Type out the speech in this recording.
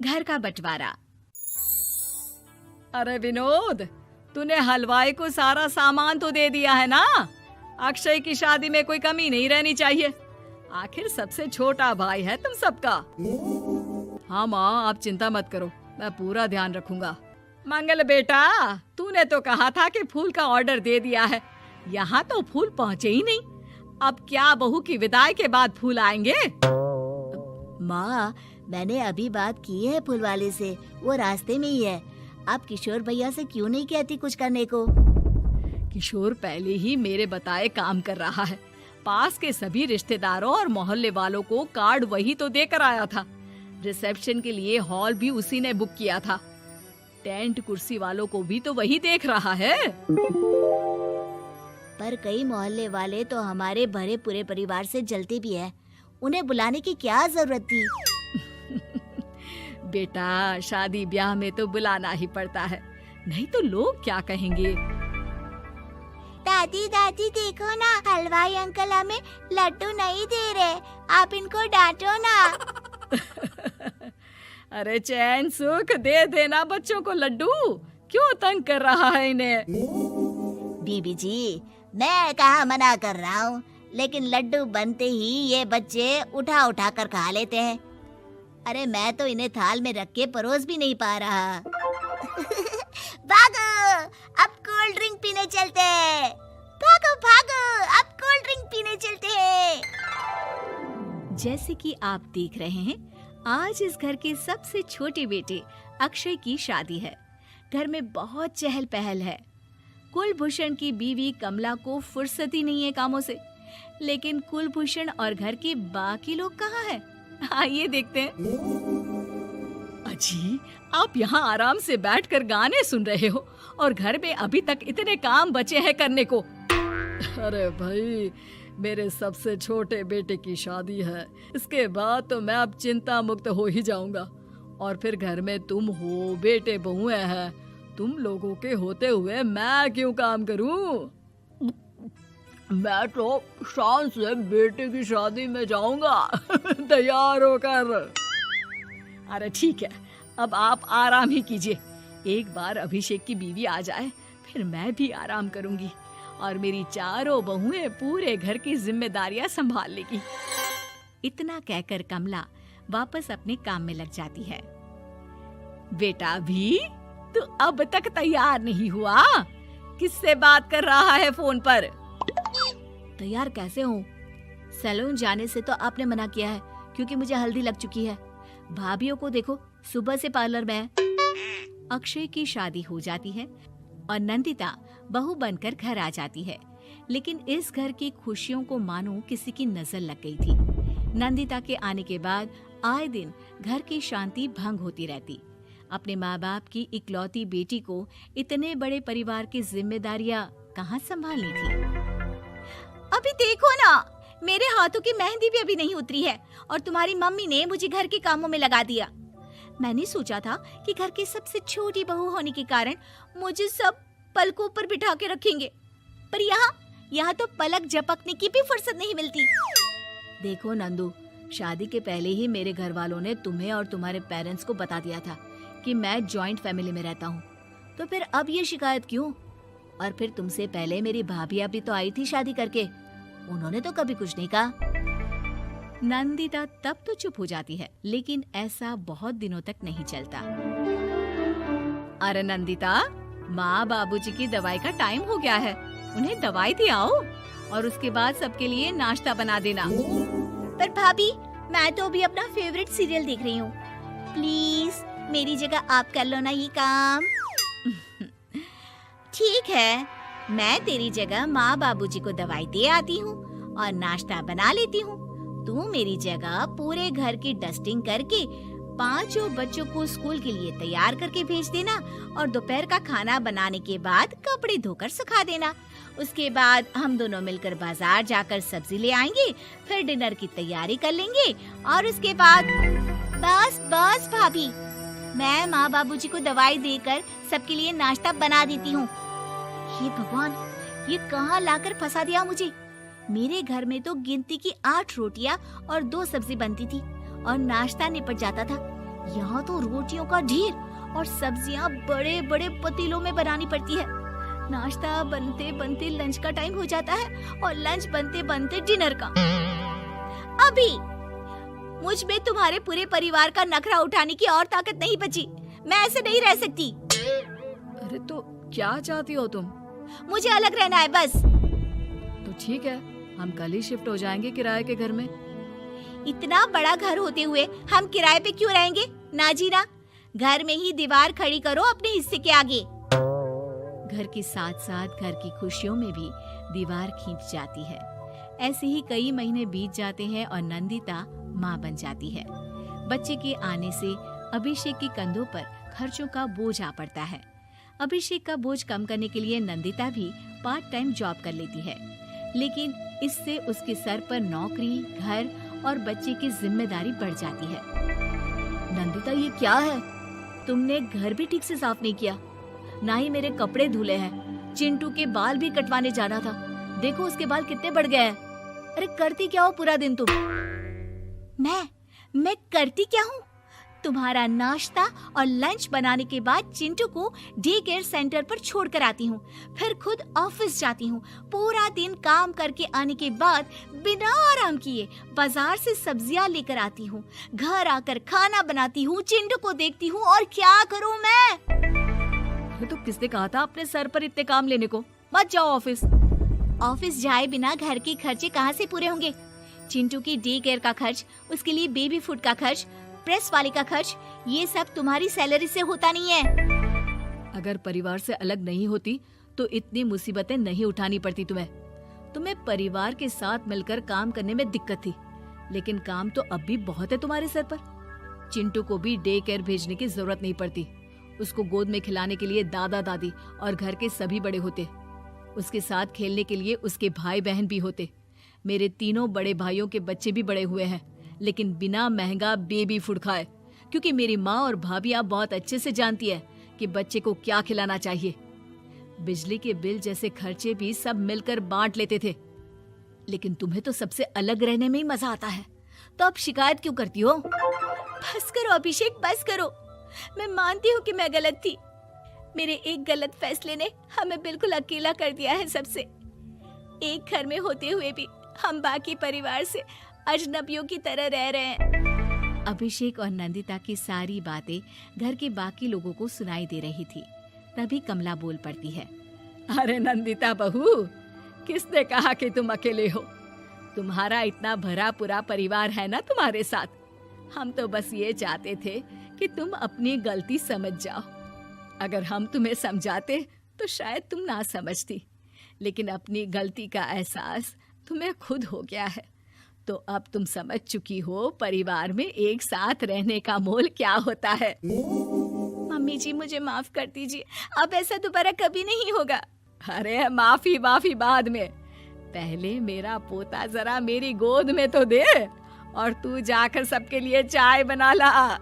घर का बंटवारा। अरे विनोद, तूने हलवाई को सारा सामान तो दे दिया है ना? अक्षय की शादी में कोई कमी नहीं रहनी चाहिए। आखिर सबसे छोटा भाई है तुम सबका। हाँ माँ, आप चिंता मत करो, मैं पूरा ध्यान रखूंगा। मंगल बेटा, तूने तो कहा था कि फूल का ऑर्डर दे दिया है, यहाँ तो फूल पहुँचे ही नहीं। अब क्या बहू की विदाई के बाद फूल आएंगे? माँ, मैंने अभी बात की है फूल वाले से, वो रास्ते में ही है। आप किशोर भैया से क्यों नहीं कहती कुछ करने को? किशोर पहले ही मेरे बताए काम कर रहा है। पास के सभी रिश्तेदारों और मोहल्ले वालों को कार्ड वही तो देकर आया था। रिसेप्शन के लिए हॉल भी उसी ने बुक किया था। टेंट कुर्सी वालों को भी तो वही देख रहा है। पर कई मोहल्ले वाले तो हमारे भरे पूरे परिवार से जलते भी हैं। उन्हें बुलाने की क्या जरूरत थी? बेटा, शादी ब्याह में तो बुलाना ही पड़ता है, नहीं तो लोग क्या कहेंगे। दादी दादी देखो ना, हलवाई अंकल हमें लड्डू नहीं दे रहे, आप इनको डांटो ना। अरे चैन सुख दे देना बच्चों को लड्डू, क्यों तंग कर रहा है इन्हें? बीबी जी, मैं कहाँ मना कर रहा हूँ, लेकिन लड्डू बनते ही ये बच्चे उठा उठा कर खा लेते हैं। अरे मैं तो इन्हें थाल में रख के परोस भी नहीं पा रहा। भागो, अब कोल्ड ड्रिंक पीने चलते हैं। भागो भागो, अब कोल्ड ड्रिंक पीने चलते हैं। जैसे कि आप देख रहे हैं, आज इस घर के सबसे छोटे बेटे अक्षय की शादी है। घर में बहुत चहल पहल है। कुलभूषण की बीवी कमला को फुर्सत ही नहीं है कामों से, लेकिन कुलभूषण और घर के बाकी लोग कहाँ हैं? आइए देखते हैं। अजी, आप यहाँ आराम से बैठकर गाने सुन रहे हो और घर में अभी तक इतने काम बचे हैं करने को। अरे भाई, मेरे सबसे छोटे बेटे की शादी है, इसके बाद तो मैं अब चिंता मुक्त हो ही जाऊंगा। और फिर घर में तुम हो, बेटे बहुएं हैं, तुम लोगों के होते हुए मैं क्यों काम करूं? मैं तो शान से बेटे की शादी में जाऊंगा तैयार होकर। अरे ठीक है, अब आप आराम ही कीजिए। एक बार अभिषेक की बीवी आ जाए, फिर मैं भी आराम करूंगी और मेरी चारों बहुएं पूरे घर की जिम्मेदारियां संभाल लेगी। इतना कहकर कमला वापस अपने काम में लग जाती है। बेटा भी, तू अब तक तैयार नहीं हुआ? किससे बात कर रहा है फोन पर? तैयार कैसे हूँ? सैलून जाने से तो आपने मना किया है, क्योंकि मुझे हल्दी लग चुकी है। भाभीयों को देखो, सुबह से पार्लर में है। अक्षय की शादी हो जाती है और नंदिता बहू बनकर घर आ जाती है, लेकिन इस घर की खुशियों को मानो किसी की नजर लग गई थी। नंदिता के आने के बाद आए दिन घर की शांति भंग होती रहती। अपने माँ बाप की इकलौती बेटी को इतने बड़े परिवार की जिम्मेदारियां कहाँ संभालनी थी। अभी देखो ना, मेरे हाथों की मेहंदी भी अभी नहीं उतरी है और तुम्हारी मम्मी ने मुझे घर के कामों में लगा दिया। मैंने सोचा था कि घर की सबसे छोटी बहू होने के कारण मुझे सब पलकों पर बिठा के रखेंगे, पर यहाँ तो पलक झपकने की भी फुर्सत नहीं मिलती। देखो नंदू, शादी के पहले ही मेरे घर वालों ने तुम्हें और तुम्हारे पेरेंट्स को बता दिया था कि मैं जॉइंट फैमिली में रहता हूँ, तो फिर अब ये शिकायत क्यों? और फिर तुमसे पहले मेरी भाभियाँ भी तो आई थी शादी करके, उन्होंने तो कभी कुछ नहीं कहा। नंदिता तब तो चुप हो जाती है, लेकिन ऐसा बहुत दिनों तक नहीं चलता। अरे नंदिता, माँ बाबूजी की दवाई का टाइम हो गया है, उन्हें दवाई दे आओ और उसके बाद सबके लिए नाश्ता बना देना। पर भाभी, मैं तो अभी अपना फेवरेट सीरियल देख रही हूँ। प्लीज मेरी जगह आप कर लो ना ये काम। ठीक है, मैं तेरी जगह माँ बाबूजी को दवाई दे आती हूँ और नाश्ता बना लेती हूँ। तू मेरी जगह पूरे घर की डस्टिंग करके 5 बच्चों को स्कूल के लिए तैयार करके भेज देना और दोपहर का खाना बनाने के बाद कपड़े धोकर सुखा देना। उसके बाद हम दोनों मिलकर बाजार जाकर सब्जी ले आएंगे, फिर डिनर की तैयारी कर लेंगे और उसके बाद बस भाभी, मैं माँ बाबूजी को दवाई देकर सबके लिए नाश्ता बना देती हूँ। हे भगवान, ये कहाँ लाकर फंसा दिया मुझे। मेरे घर में तो गिनती की 8 रोटियां और 2 सब्जी बनती थी और नाश्ता निपट जाता था। यहाँ तो रोटियों का ढेर और सब्जियाँ बड़े बड़े पतीलों में बनानी पड़ती है। नाश्ता बनते बनते लंच का टाइम हो जाता है और लंच बनते बनते डिनर का। अभी मुझ में तुम्हारे पूरे परिवार का नखरा उठाने की और ताकत नहीं बची। मैं ऐसे नहीं रह सकती। अरे तो क्या चाहती हो तुम? मुझे अलग रहना है बस। तो ठीक है, हम कल ही शिफ्ट हो जाएंगे किराए के घर में। इतना बड़ा घर होते हुए हम किराए पे क्यों रहेंगे? ना जी ना, घर में ही दीवार खड़ी करो अपने हिस्से के आगे। घर के साथ साथ घर की खुशियों में भी दीवार खींच जाती है। ऐसे ही कई महीने बीत जाते हैं और नंदिता माँ बन जाती है। बच्चे के आने से अभिषेक के कंधों पर खर्चों का बोझ आ पड़ता है। अभिषेक का बोझ कम करने के लिए नंदिता भी पार्ट टाइम जॉब कर लेती है, लेकिन इससे उसके सर पर नौकरी, घर और बच्चे की जिम्मेदारी बढ़ जाती है। नंदिता, ये क्या है? तुमने घर भी ठीक से साफ नहीं किया, ना ही मेरे कपड़े धुले हैं। चिंटू के बाल भी कटवाने जाना था, देखो उसके बाल कितने बढ़ गए हैं। अरे करती क्या हो पूरा दिन तुम? मैं करती क्या हूँ? तुम्हारा नाश्ता और लंच बनाने के बाद चिंटू को डे केयर सेंटर पर छोड़कर आती हूँ, फिर खुद ऑफिस जाती हूँ। पूरा दिन काम करके आने के बाद बिना आराम किए बाजार से सब्जियाँ लेकर आती हूँ, घर आकर खाना बनाती हूँ, चिंटू को देखती हूँ। और क्या करूँ मैं? तो किसने कहा था अपने सर पर इतने काम लेने को? मत जाओ ऑफिस। ऑफिस जाए बिना घर के खर्चे कहाँ से पूरे होंगे? चिंटू की डे केयर का खर्च, उसके लिए बेबी फूड का खर्च, प्रेस वाले का खर्च, ये सब तुम्हारी सैलरी से होता नहीं है। अगर परिवार से अलग नहीं होती तो इतनी मुसीबतें नहीं उठानी पड़ती तुम्हें परिवार के साथ मिलकर काम करने में दिक्कत थी, लेकिन काम तो अब भी बहुत है तुम्हारे सर पर। चिंटू को भी डे केयर भेजने की जरूरत नहीं पड़ती। उसको गोद में खिलाने के लिए दादा दादी और घर के सभी बड़े होते। उसके साथ खेलने के लिए उसके भाई बहन भी होते। मेरे तीनों बड़े भाइयों के बच्चे भी बड़े हुए हैं, लेकिन बिना महंगा बेबी फूड खाए, क्योंकि मेरी माँ और भाभियाँ बहुत अच्छे से जानती है कि बच्चे को क्या खिलाना चाहिए। बिजली के बिल जैसे खर्चे भी सब मिलकर बांट लेते थे, लेकिन तुम्हें तो सबसे अलग रहने में ही मजा आता है, तो अब शिकायत क्यों करती हो? बस करो अभिषेक, बस करो। मैं मानती हूँ कि मैं गलत थी। मेरे एक गलत फैसले ने हमें बिल्कुल अकेला कर दिया है सबसे। एक घर में होते हुए भी हम बाकी परिवार से अजनबियों की तरह रह रहे हैं। अभिषेक और नंदिता की सारी बातें घर के बाकी लोगों को सुनाई दे रही थी। तभी कमला बोल पड़ती है। अरे नंदिता बहू, किसने कहा कि तुम अकेले हो? तुम्हारा इतना भरा पूरा परिवार है ना तुम्हारे साथ। हम तो बस ये चाहते थे कि तुम अपनी गलती समझ जाओ। अगर हम तुम्हें समझाते तो शायद तुम ना समझती, लेकिन अपनी गलती का एहसास तुम्हें खुद हो गया है, तो अब तुम समझ चुकी हो परिवार में एक साथ रहने का मोल क्या होता है। मम्मी जी, मुझे माफ कर दीजिए, अब ऐसा दोबारा कभी नहीं होगा। अरे माफी बाद में, पहले मेरा पोता जरा मेरी गोद में तो दे, और तू जाकर सबके लिए चाय बना ला।